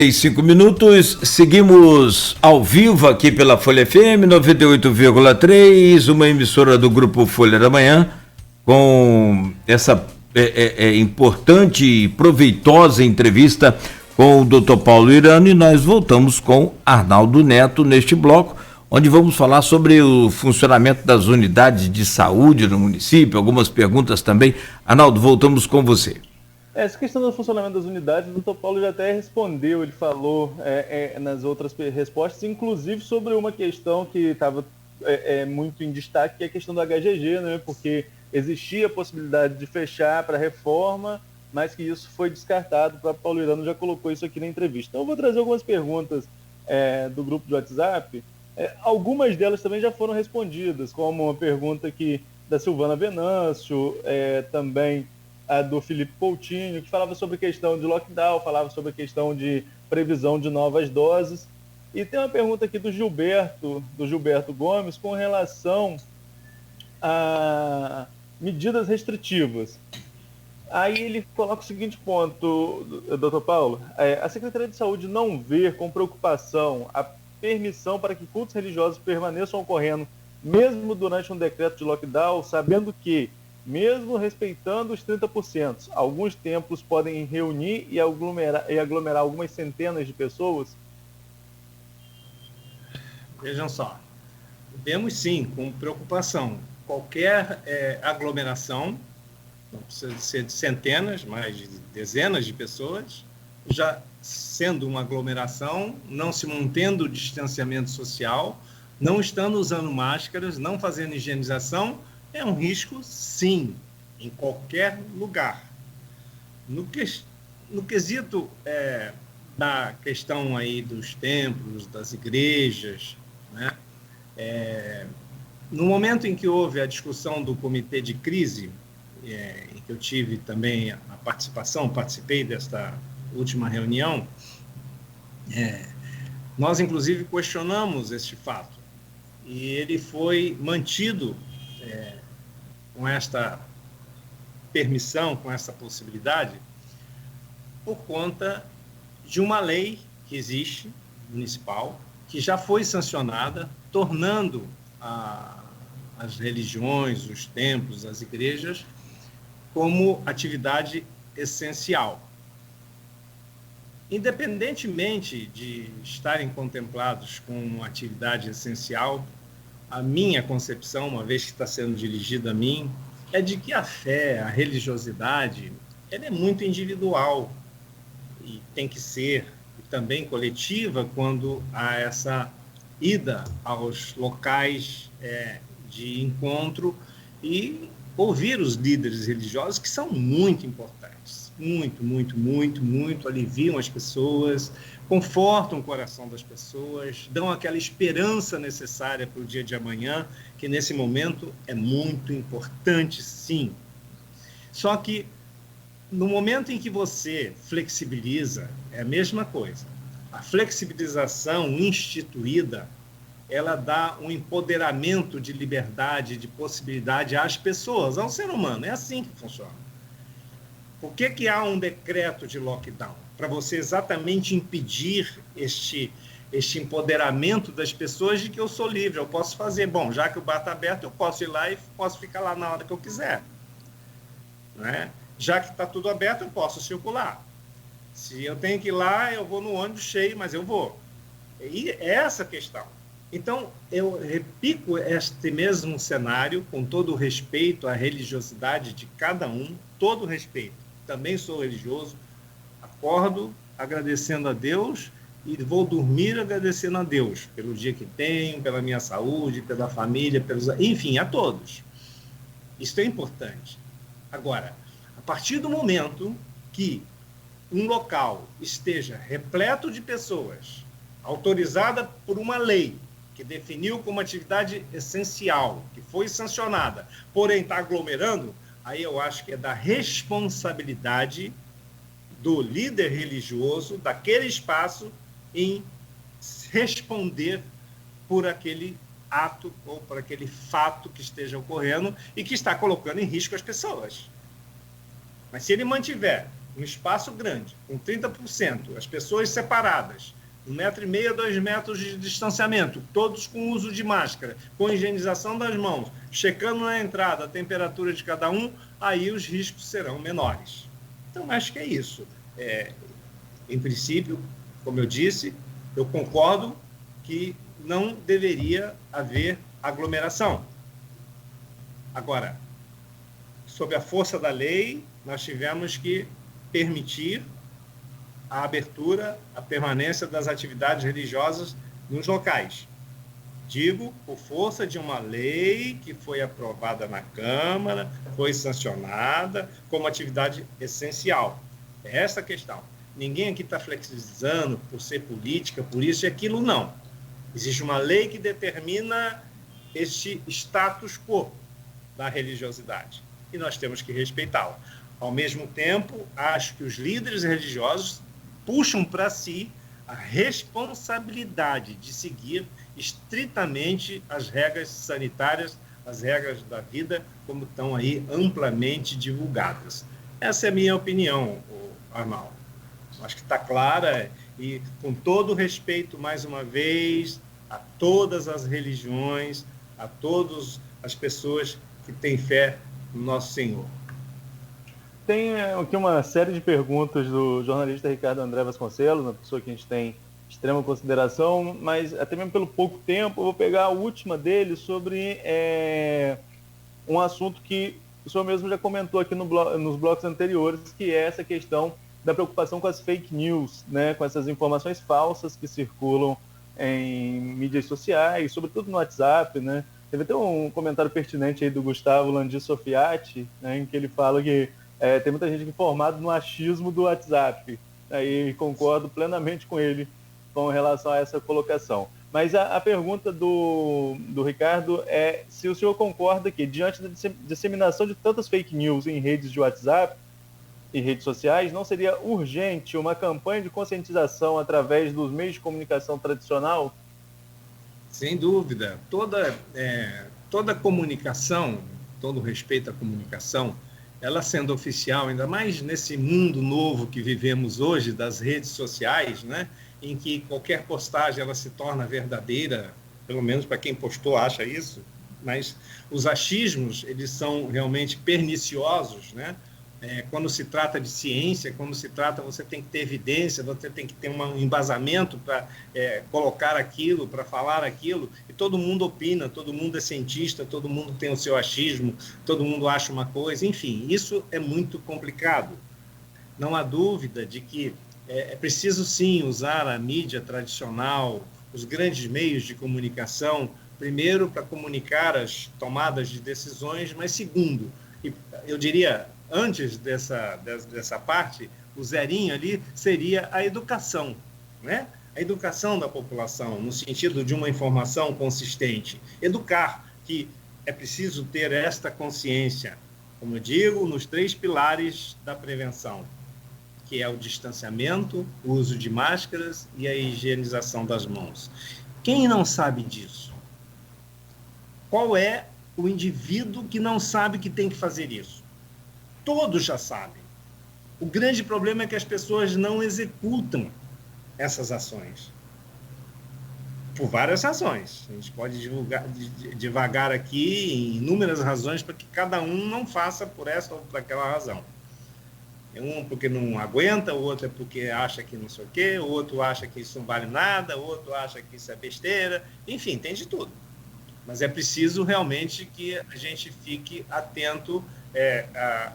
5 minutos, seguimos ao vivo aqui pela Folha FM 98,3, uma emissora do Grupo Folha da Manhã, com essa importante e proveitosa entrevista com o Dr. Paulo Irano, e nós voltamos com Arnaldo Neto neste bloco, onde vamos falar sobre o funcionamento das unidades de saúde no município, algumas perguntas também. Arnaldo, voltamos com você. Essa questão do funcionamento das unidades, o doutor Paulo já até respondeu, ele falou nas outras respostas, inclusive sobre uma questão que estava muito em destaque, que é a questão do HGG, né? Porque existia a possibilidade de fechar para reforma, mas que isso foi descartado. O próprio Paulo Irano já colocou isso aqui na entrevista. Então eu vou trazer algumas perguntas do grupo de WhatsApp. Algumas delas também já foram respondidas, como uma pergunta aqui da Silvana Venâncio, também a do Felipe Coutinho, que falava sobre a questão de lockdown, falava sobre a questão de previsão de novas doses. E tem uma pergunta aqui do Gilberto Gomes, com relação a medidas restritivas. Aí ele coloca o seguinte ponto, doutor Paulo: a Secretaria de Saúde não vê com preocupação a permissão para que cultos religiosos permaneçam ocorrendo, mesmo durante um decreto de lockdown, sabendo que, mesmo respeitando os 30%, alguns templos podem reunir e aglomerar algumas centenas de pessoas? Vejam só, vemos sim com preocupação. Qualquer aglomeração, não precisa ser de centenas, mas de dezenas de pessoas, já sendo uma aglomeração, não se mantendo o distanciamento social, não estando usando máscaras, não fazendo higienização, é um risco, sim, em qualquer lugar. No quesito da questão aí dos templos, das igrejas, né? No momento em que houve a discussão do comitê de crise, em que eu tive também a participei desta última reunião, nós, inclusive, questionamos este fato, e ele foi mantido com esta permissão, com essa possibilidade, por conta de uma lei que existe, municipal, que já foi sancionada, tornando as religiões, os templos, as igrejas, como atividade essencial. Independentemente de estarem contemplados como atividade essencial, a minha concepção, uma vez que está sendo dirigida a mim, é de que a fé, a religiosidade, ela é muito individual e tem que ser também coletiva quando há essa ida aos locais de encontro e ouvir os líderes religiosos, que são muito importantes, muito, aliviam as pessoas, confortam o coração das pessoas, dão aquela esperança necessária para o dia de amanhã, que nesse momento é muito importante, sim. Só que no momento em que você flexibiliza, é a mesma coisa. A flexibilização instituída, ela dá um empoderamento de liberdade, de possibilidade às pessoas, ao ser humano. É assim que funciona. Por que há um decreto de lockdown? Para você exatamente impedir este empoderamento das pessoas de que eu sou livre, eu posso fazer. Bom, já que o bar está aberto, eu posso ir lá e posso ficar lá na hora que eu quiser. Não é? Já que está tudo aberto, eu posso circular. Se eu tenho que ir lá, eu vou no ônibus cheio, mas eu vou. E é essa a questão. Então, eu repico este mesmo cenário, com todo o respeito à religiosidade de cada um, todo o respeito. Também sou religioso, acordo agradecendo a Deus e vou dormir agradecendo a Deus pelo dia que tenho, pela minha saúde, pela família, enfim, a todos. Isso é importante. Agora, a partir do momento que um local esteja repleto de pessoas, autorizada por uma lei que definiu como atividade essencial, que foi sancionada, porém está aglomerando, aí eu acho que é da responsabilidade do líder religioso daquele espaço em responder por aquele ato ou por aquele fato que esteja ocorrendo e que está colocando em risco as pessoas. Mas se ele mantiver um espaço grande, com 30%, as pessoas separadas, 1,5 m, 2 metros de distanciamento, todos com uso de máscara, com higienização das mãos, checando na entrada a temperatura de cada um, aí os riscos serão menores. Então, acho que é isso. Em princípio, como eu disse, eu concordo que não deveria haver aglomeração. Agora, sob a força da lei, nós tivemos que permitir a abertura, a permanência das atividades religiosas nos locais. Digo, por força de uma lei que foi aprovada na Câmara, foi sancionada como atividade essencial. É essa a questão. Ninguém aqui está flexibilizando por ser política, por isso e aquilo, não. Existe uma lei que determina este status quo da religiosidade e nós temos que respeitá-la. Ao mesmo tempo, acho que os líderes religiosos puxam para si a responsabilidade de seguir estritamente as regras sanitárias, as regras da vida, como estão aí amplamente divulgadas. Essa é a minha opinião, Arnaldo. Acho que está clara e com todo o respeito, mais uma vez, a todas as religiões, a todas as pessoas que têm fé no nosso Senhor. Tem aqui uma série de perguntas do jornalista Ricardo André Vasconcelos, uma pessoa que a gente tem extrema consideração, mas até mesmo pelo pouco tempo, eu vou pegar a última dele sobre um assunto que o senhor mesmo já comentou aqui nos blocos anteriores, que é essa questão da preocupação com as fake news, né, com essas informações falsas que circulam em mídias sociais, sobretudo no WhatsApp, né? Teve até um comentário pertinente aí do Gustavo Landi Sofiati, né, em que ele fala que tem muita gente informada no achismo do WhatsApp, e concordo plenamente com ele com relação a essa colocação. Mas a pergunta do Ricardo é se o senhor concorda que, diante da disseminação de tantas fake news em redes de WhatsApp e redes sociais, não seria urgente uma campanha de conscientização através dos meios de comunicação tradicional? Sem dúvida. Toda comunicação, todo respeito à comunicação, ela sendo oficial, ainda mais nesse mundo novo que vivemos hoje, das redes sociais, né, em que qualquer postagem ela se torna verdadeira, pelo menos para quem postou acha isso, mas os achismos, eles são realmente perniciosos, né? Quando se trata de ciência, você tem que ter evidência, você tem que ter um embasamento para colocar aquilo, para falar aquilo, e todo mundo opina, todo mundo é cientista, todo mundo tem o seu achismo, todo mundo acha uma coisa, enfim, isso é muito complicado. Não há dúvida de que é preciso sim usar a mídia tradicional, os grandes meios de comunicação, primeiro para comunicar as tomadas de decisões, mas segundo, eu diria, antes dessa parte, o zerinho ali seria a educação, né? A educação da população, no sentido de uma informação consistente. Educar, que é preciso ter esta consciência, como eu digo, nos 3 pilares da prevenção, que é o distanciamento, o uso de máscaras e a higienização das mãos. Quem não sabe disso? Qual é o indivíduo que não sabe que tem que fazer isso? Todos já sabem. O grande problema é que as pessoas não executam essas ações. Por várias razões. A gente pode divagar aqui em inúmeras razões para que cada um não faça por essa ou por aquela razão. Um porque não aguenta, o outro é porque acha que não sei o quê, o outro acha que isso não vale nada, o outro acha que isso é besteira. Enfim, tem de tudo. Mas é preciso realmente que a gente fique atento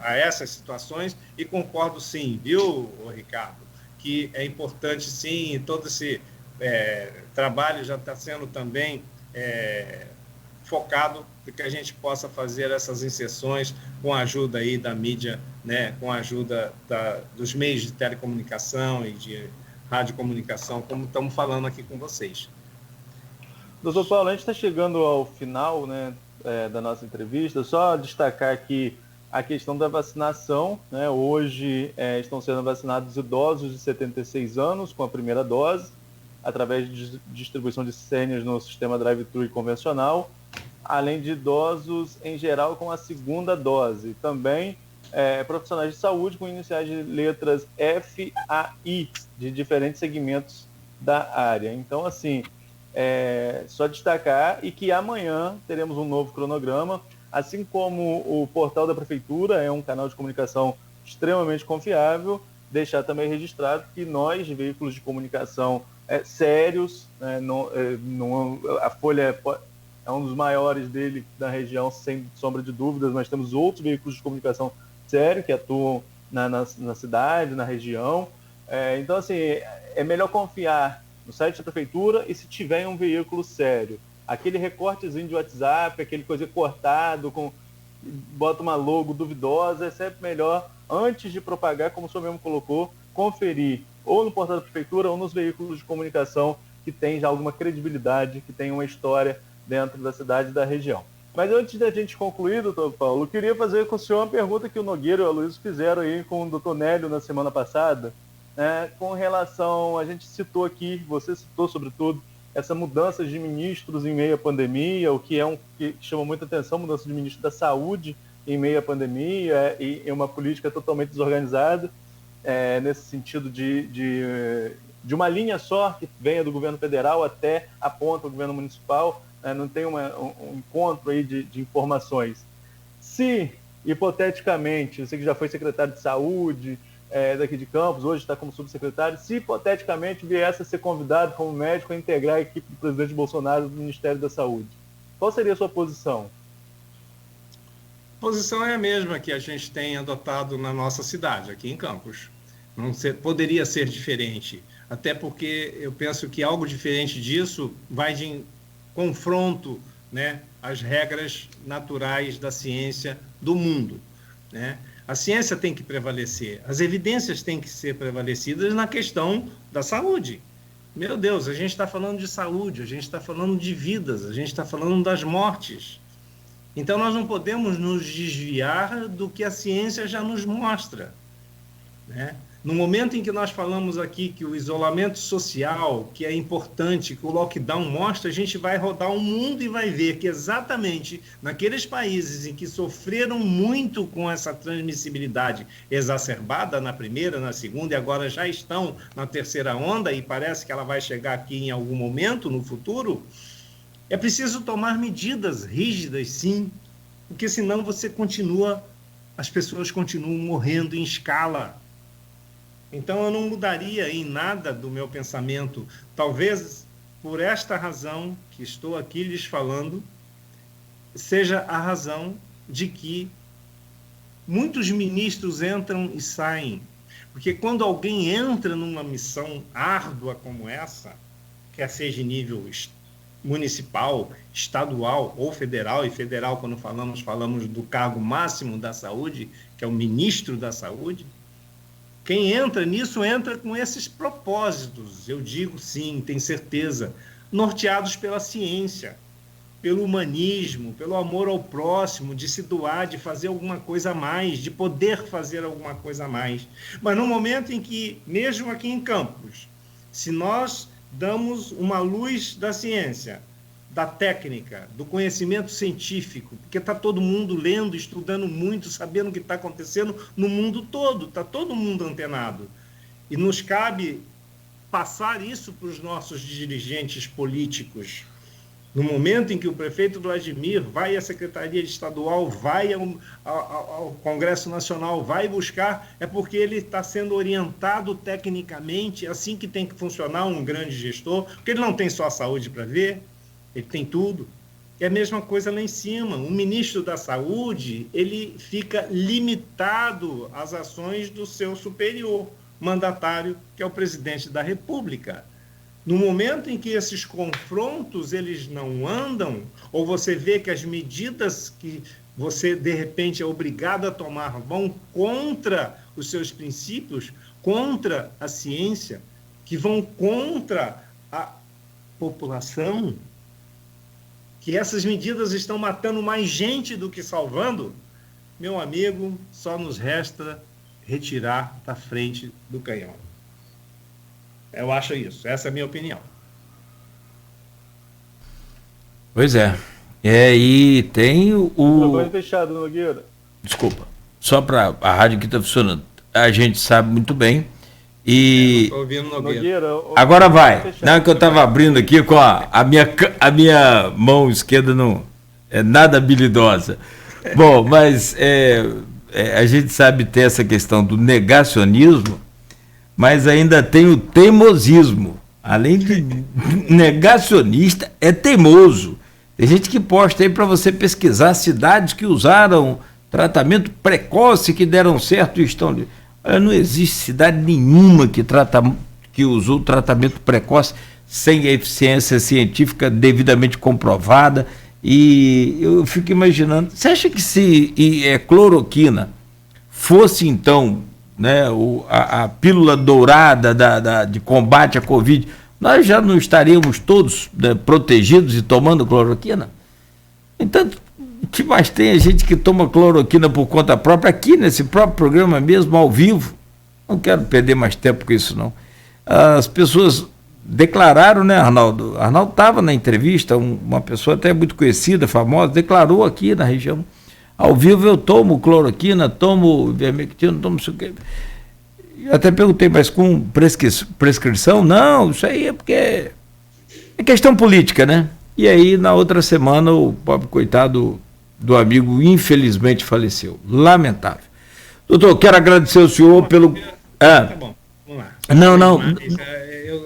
a essas situações e concordo sim, viu, Ricardo, que é importante sim, todo esse trabalho já está sendo também focado para que a gente possa fazer essas inserções com a ajuda aí da mídia, né, com a ajuda dos meios de telecomunicação e de radiocomunicação, como estamos falando aqui com vocês. Doutor Paulo, a gente está chegando ao final, né, da nossa entrevista. Só destacar aqui a questão da vacinação, né? Hoje estão sendo vacinados idosos de 76 anos com a primeira dose, através de distribuição de senhas no sistema drive-thru e convencional, além de idosos em geral com a segunda dose. Também profissionais de saúde com iniciais de letras F, A, I, de diferentes segmentos da área. Então, assim, só destacar e que amanhã teremos um novo cronograma, assim como o portal da Prefeitura é um canal de comunicação extremamente confiável, deixar também registrado que nós, veículos de comunicação sérios, a Folha é um dos maiores dele da região, sem sombra de dúvidas, mas temos outros veículos de comunicação sérios que atuam na cidade, na região. Então, assim, é melhor confiar no site da Prefeitura e se tiver um veículo sério. Aquele recortezinho de WhatsApp, aquele coisa cortado, bota uma logo duvidosa, é sempre melhor, antes de propagar, como o senhor mesmo colocou, conferir ou no portal da Prefeitura ou nos veículos de comunicação que tem já alguma credibilidade, que tem uma história dentro da cidade e da região. Mas antes da gente concluir, doutor Paulo, eu queria fazer com o senhor uma pergunta que o Nogueira e o Aloysio fizeram aí com o doutor Nélio na semana passada, com relação, a gente citou aqui, você citou sobretudo, essa mudança de ministros em meio à pandemia, o que que chama muita atenção, mudança de ministro da saúde em meio à pandemia, e uma política totalmente desorganizada, nesse sentido de uma linha só que venha do governo federal até a ponta do governo municipal, não tem um encontro aí de informações. Se, hipoteticamente, você que já foi secretário de saúde daqui de Campos, hoje está como subsecretário, se hipoteticamente viesse a ser convidado como médico a integrar a equipe do presidente Bolsonaro do Ministério da Saúde, qual seria a sua posição? A posição é a mesma que a gente tem adotado na nossa cidade, aqui em Campos. Poderia ser diferente, até porque eu penso que algo diferente disso vai de confronto, né, às regras naturais da ciência do mundo, né? A ciência tem que prevalecer, as evidências têm que ser prevalecidas na questão da saúde. Meu Deus, a gente está falando de saúde, a gente está falando de vidas, a gente está falando das mortes. Então, nós não podemos nos desviar do que a ciência já nos mostra, né? No momento em que nós falamos aqui que o isolamento social, que é importante, que o lockdown mostra, a gente vai rodar o mundo e vai ver que exatamente naqueles países em que sofreram muito com essa transmissibilidade exacerbada na primeira, na segunda e agora já estão na terceira onda e parece que ela vai chegar aqui em algum momento no futuro, é preciso tomar medidas rígidas, sim, porque senão as pessoas continuam morrendo em escala. Então, eu não mudaria em nada do meu pensamento. Talvez, por esta razão que estou aqui lhes falando, seja a razão de que muitos ministros entram e saem. Porque quando alguém entra numa missão árdua como essa, quer seja em nível municipal, estadual ou federal, e federal, quando falamos do cargo máximo da saúde, que é o ministro da saúde, quem entra nisso entra com esses propósitos, eu digo sim, tenho certeza, norteados pela ciência, pelo humanismo, pelo amor ao próximo, de se doar, de fazer alguma coisa a mais, de poder fazer alguma coisa a mais. Mas no momento em que, mesmo aqui em Campos, se nós damos uma luz da ciência, da técnica, do conhecimento científico, porque está todo mundo lendo, estudando muito, sabendo o que está acontecendo no mundo todo, está todo mundo antenado. E nos cabe passar isso para os nossos dirigentes políticos. No momento em que o prefeito Vladimir vai à Secretaria Estadual, vai ao Congresso Nacional, vai buscar, é porque ele está sendo orientado tecnicamente, assim que tem que funcionar um grande gestor, porque ele não tem só a saúde para ver, ele tem tudo. É a mesma coisa lá em cima. O ministro da Saúde, ele fica limitado às ações do seu superior mandatário, que é o presidente da República. No momento em que esses confrontos eles não andam, ou você vê que as medidas que você, de repente, é obrigado a tomar vão contra os seus princípios, contra a ciência, que vão contra a população, que essas medidas estão matando mais gente do que salvando, meu amigo, só nos resta retirar da frente do canhão. Eu acho isso, essa é a minha opinião. Pois é. E tem o... Microfone fechado, Nogueira. Desculpa. só para a rádio que está funcionando. A gente sabe muito bem. E estou ouvindo Nogueira. Agora vai. Não, que eu estava abrindo aqui com a minha mão esquerda não é nada habilidosa. Bom, mas a gente sabe ter essa questão do negacionismo, mas ainda tem o teimosismo. Além de negacionista, é teimoso. Tem gente que posta aí para você pesquisar cidades que usaram tratamento precoce, que deram certo e estão... Não existe cidade nenhuma que usou tratamento precoce sem eficiência científica devidamente comprovada. E eu fico imaginando, você acha que se cloroquina fosse então, né, a pílula dourada de combate à Covid, nós já não estaríamos todos, né, protegidos e tomando cloroquina? Então, o que mais tem a gente que toma cloroquina por conta própria, aqui nesse próprio programa mesmo, ao vivo. Não quero perder mais tempo com isso, não. As pessoas declararam, né, Arnaldo? Arnaldo estava na entrevista, uma pessoa até muito conhecida, famosa, declarou aqui na região, ao vivo: eu tomo cloroquina, tomo ivermectina, tomo isso aqui. Eu até perguntei, mas com prescrição? Não, isso aí é porque é questão política, né? E aí, na outra semana, o pobre coitado do amigo, infelizmente, faleceu. Lamentável. Doutor, quero agradecer ao senhor pelo... Tá bom, vamos lá. Não.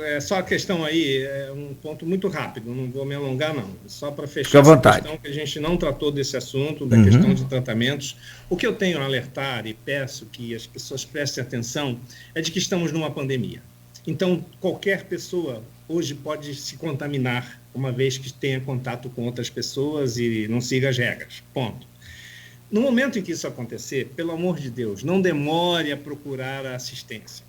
É só a questão aí, é um ponto muito rápido, não vou me alongar, não. Só para fechar Fica à vontade. Questão que a gente não tratou desse assunto, da questão de tratamentos. O que eu tenho a alertar e peço que as pessoas prestem atenção é de que estamos numa pandemia. Então, qualquer pessoa hoje pode se contaminar, uma vez que tenha contato com outras pessoas e não siga as regras. Ponto. No momento em que isso acontecer, pelo amor de Deus, não demore a procurar a assistência.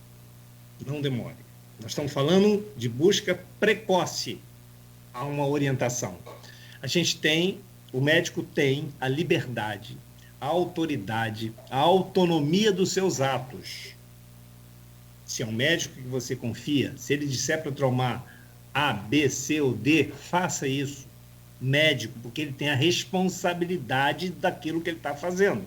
Não demore. Nós estamos falando de busca precoce a uma orientação. O médico tem a liberdade, a autoridade, a autonomia dos seus atos. Se é um médico que você confia, se ele disser para tomar A, B, C ou D, faça isso. Médico, porque ele tem a responsabilidade daquilo que ele está fazendo.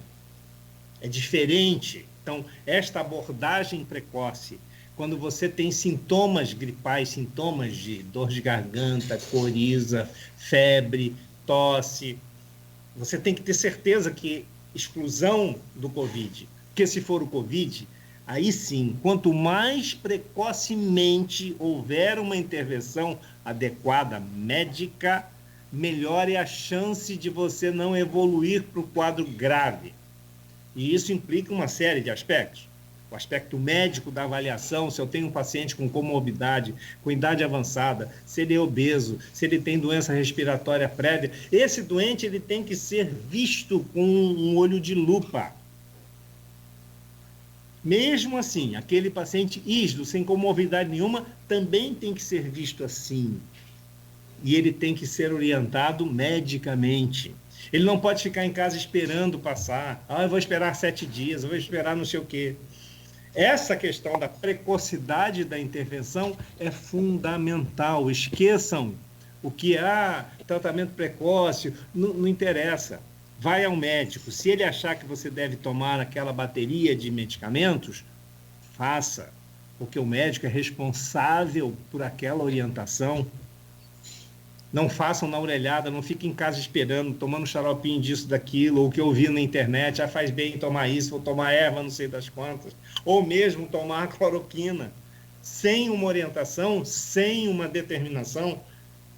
É diferente. Então, esta abordagem precoce, quando você tem sintomas gripais, sintomas de dor de garganta, coriza, febre, tosse, você tem que ter certeza que exclusão do Covid, porque se for o Covid, aí sim, quanto mais precocemente houver uma intervenção adequada médica, melhor é a chance de você não evoluir para o quadro grave. E isso implica uma série de aspectos. O aspecto médico da avaliação, se eu tenho um paciente com comorbidade, com idade avançada, se ele é obeso, se ele tem doença respiratória prévia, esse doente ele tem que ser visto com um olho de lupa. Mesmo assim, aquele paciente ISDO, sem comorbidade nenhuma, também tem que ser visto assim. E ele tem que ser orientado medicamente. Ele não pode ficar em casa esperando passar. Eu vou esperar 7 dias, eu vou esperar não sei o quê. Essa questão da precocidade da intervenção é fundamental. Esqueçam o que é tratamento precoce, não interessa. Vai ao médico. Se ele achar que você deve tomar aquela bateria de medicamentos, faça, porque o médico é responsável por aquela orientação. Não façam na orelhada, não fiquem em casa esperando, tomando xaropinho disso, daquilo, ou que eu vi na internet, faz bem tomar isso, vou tomar erva, não sei das quantas, ou mesmo tomar cloroquina, sem uma orientação, sem uma determinação,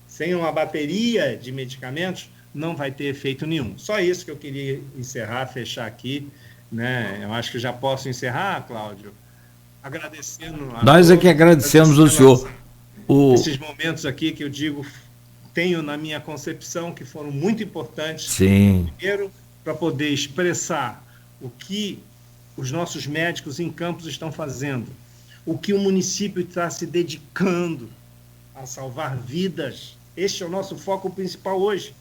sem uma bateria de medicamentos, não vai ter efeito nenhum. Só isso que eu queria encerrar, fechar aqui, né? Eu acho que já posso encerrar, Cláudio, agradecendo... Nós é que agradecemos ao senhor. Esses momentos aqui que eu digo... tenho na minha concepção que foram muito importantes. Sim. Primeiro, para poder expressar o que os nossos médicos em campos estão fazendo, o que o município está se dedicando a salvar vidas. Este é o nosso foco principal hoje.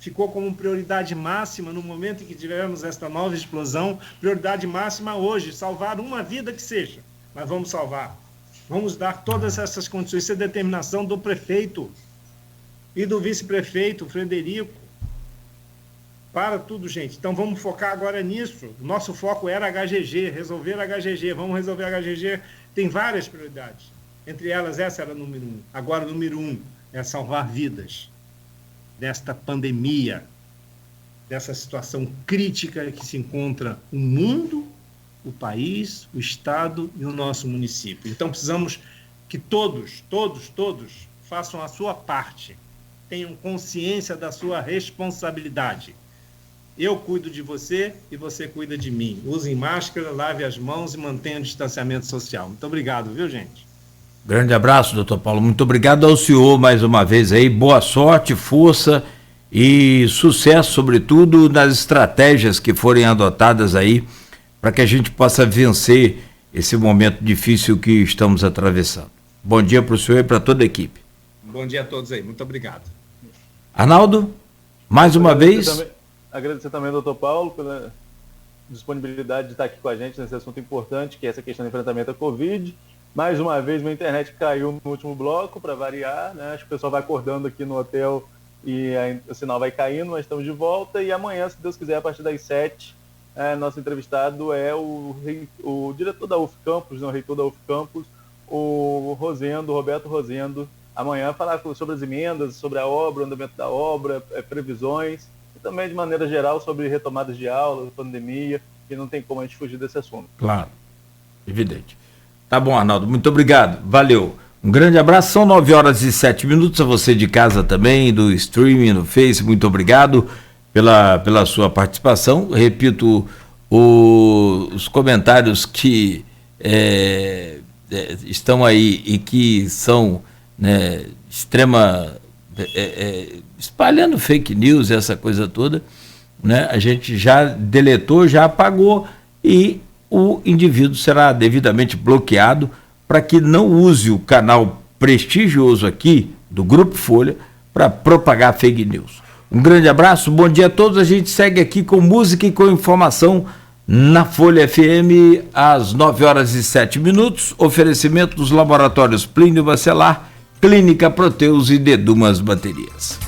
Ficou como prioridade máxima no momento em que tivemos esta nova explosão, prioridade máxima hoje, salvar uma vida que seja, mas vamos salvar. Vamos dar todas essas condições, isso é determinação do prefeito e do vice-prefeito, Frederico. Para tudo, gente. Então vamos focar agora nisso. O nosso foco era HGG, resolver HGG. Vamos resolver HGG. Tem várias prioridades. Entre elas, essa era a número 1. Agora, o número 1 é salvar vidas desta pandemia, dessa situação crítica que se encontra o mundo, o país, o estado e o nosso município. Então precisamos que todos façam a sua parte, tenham consciência da sua responsabilidade. Eu cuido de você e você cuida de mim. Usem máscara, lave as mãos e mantenha o distanciamento social. Muito obrigado, viu, gente? Grande abraço, doutor Paulo. Muito obrigado ao senhor mais uma vez aí. Boa sorte, força e sucesso, sobretudo, nas estratégias que forem adotadas aí para que a gente possa vencer esse momento difícil que estamos atravessando. Bom dia para o senhor e para toda a equipe. Bom dia a todos aí. Muito obrigado. Arnaldo, mais uma vez... Agradecer também ao doutor Paulo pela disponibilidade de estar aqui com a gente nesse assunto importante, que é essa questão do enfrentamento à Covid. Mais uma vez, minha internet caiu no último bloco, para variar, né? Acho que o pessoal vai acordando aqui no hotel e o sinal vai caindo, mas estamos de volta. E amanhã, se Deus quiser, a partir das 7, nosso entrevistado é o diretor da UF Campus, o reitor da UF Campus, o Roberto Rosendo. Amanhã falar sobre as emendas, sobre a obra, o andamento da obra, previsões, e também, de maneira geral, sobre retomadas de aulas, pandemia, e não tem como a gente fugir desse assunto. Claro, evidente. Tá bom, Arnaldo, muito obrigado, valeu. Um grande abraço, são 9h07, a você de casa também, do streaming, no Face, muito obrigado pela sua participação. Repito, os comentários que estão aí e que são, né, espalhando fake news, essa coisa toda, né, a gente já deletou, já apagou, e o indivíduo será devidamente bloqueado para que não use o canal prestigioso aqui do Grupo Folha para propagar fake news. Um grande abraço, bom dia a todos. A gente segue aqui com música e com informação na Folha FM às 9h07. Oferecimento dos laboratórios Plínio Bacelar, Clínica Proteus e Dedumas Baterias.